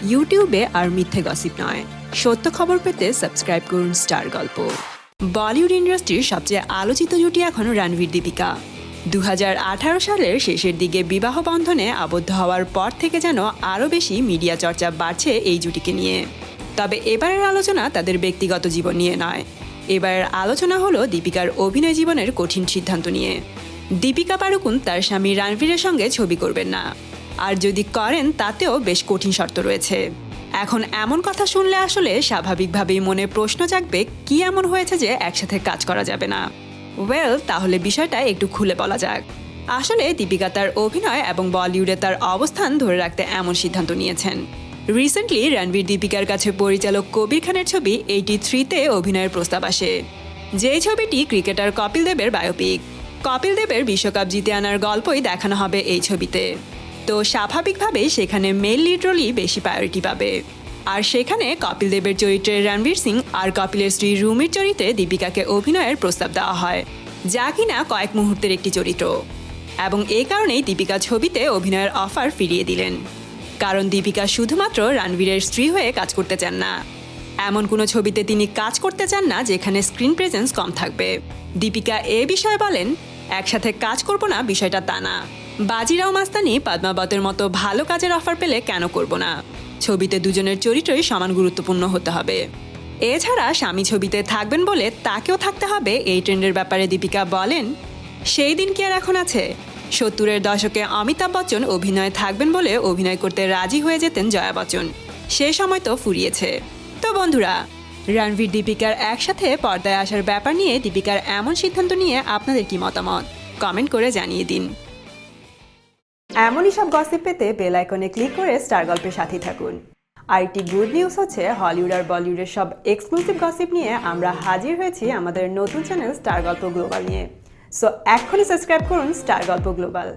ইউটিউবে আর মিথ্যে গসিপ নয়, সত্য খবর পেতে সাবস্ক্রাইব করুন স্টার গল্প। বলিউড ইন্ডাস্ট্রির সবচেয়ে আলোচিত জুটি এখন রণবীর দীপিকা। 2018 সালের শেষের দিকে বিবাহ বন্ধনে আবদ্ধ হওয়ার পর থেকে যেন আরও বেশি মিডিয়া চর্চা বাড়ছে এই জুটিকে নিয়ে। তবে এবারের আলোচনা তাদের ব্যক্তিগত জীবন নিয়ে নয়, এবারের আলোচনা হলো দীপিকার অভিনয় জীবনের কঠিন সিদ্ধান্ত নিয়ে। দীপিকা পাড়ুকোন তার স্বামী রণবীরের সঙ্গে ছবি করবেন না, আর যদি করেন তাতেও বেশ কঠিন শর্ত রয়েছে। এখন এমন কথা শুনলে আসলে স্বাভাবিকভাবেই মনে প্রশ্ন জাগবে, কি এমন হয়েছে যে একসাথে কাজ করা যাবে না। তাহলে বিষয়টা একটু খুলে বলা যাক। আসলে দীপিকা তার অভিনয় এবং বলিউডে তার অবস্থান ধরে রাখতে এমন সিদ্ধান্ত নিয়েছেন। রিসেন্টলি রণবীর দীপিকার কাছে পরিচালক কবির খানের ছবি 83-তে অভিনয়ের প্রস্তাব আসে। যেই ছবিটি ক্রিকেটার কপিল দেবের বায়োপিক। কপিল দেবের বিশ্বকাপ জিতে আনার গল্পই দেখানো হবে এই ছবিতে। তো স্বাভাবিকভাবেই সেখানে মেল লিড রোলই বেশি প্রায়োরিটি পাবে। আর সেখানে কপিল দেবের চরিত্রে রণবীর সিং আর কপিলের স্ত্রী রুমির চরিত্রে দীপিকাকে অভিনয়ের প্রস্তাব দেওয়া হয়, যা কিনা কয়েক মুহূর্তের একটি চরিত্র। এবং এই কারণেই দীপিকা ছবিতে অভিনয়ের অফার ফিরিয়ে দিলেন, কারণ দীপিকা শুধুমাত্র রণবীরের স্ত্রী হয়ে কাজ করতে চান না। এমন কোনো ছবিতে তিনি কাজ করতে চান না যেখানে স্ক্রিন প্রেজেন্স কম থাকবে। দীপিকা এ বিষয়ে বলেন, একসাথে কাজ করব না বিষয়টা তা না। বাজিরাও মাস্তানি, পদ্মাবতের মতো ভালো কাজের অফার পেলে কেন করব না। ছবিতে দুজনের চরিত্রই সমান গুরুত্বপূর্ণ হতে হবে। এছাড়া স্বামী ছবিতে থাকবেন বলে তাকেও থাকতে হবে, এই ট্রেন্ডের ব্যাপারে দীপিকা বলেন, সেই দিন কি আর এখন আছে। 70-এর দশকে অমিতাভ বচ্চন অভিনয়ে থাকবেন বলে অভিনয় করতে রাজি হয়ে যেতেন জয়া বচ্চন, সে সময় তো ফুরিয়েছে। তো বন্ধুরা, রণবীর দীপিকার একসাথে পর্দায় আসার ব্যাপার নিয়ে দীপিকার এমন সিদ্ধান্ত নিয়ে আপনাদের কি মতামত, কমেন্ট করে জানিয়ে দিন। এমনই সব গসিপ পেতে বেল আইকনে ক্লিক করে স্টার গল্পের সাথে থাকুন। আর একটি গুড নিউজ হচ্ছে, হলিউড আর বলিউডের সব এক্সক্লুসিভ গসিপ নিয়ে আমরা হাজির হয়েছি আমাদের নতুন চ্যানেল স্টার গল্প গ্লোবাল নিয়ে। সো এখনই সাবস্ক্রাইব করুন স্টার গল্প গ্লোবাল।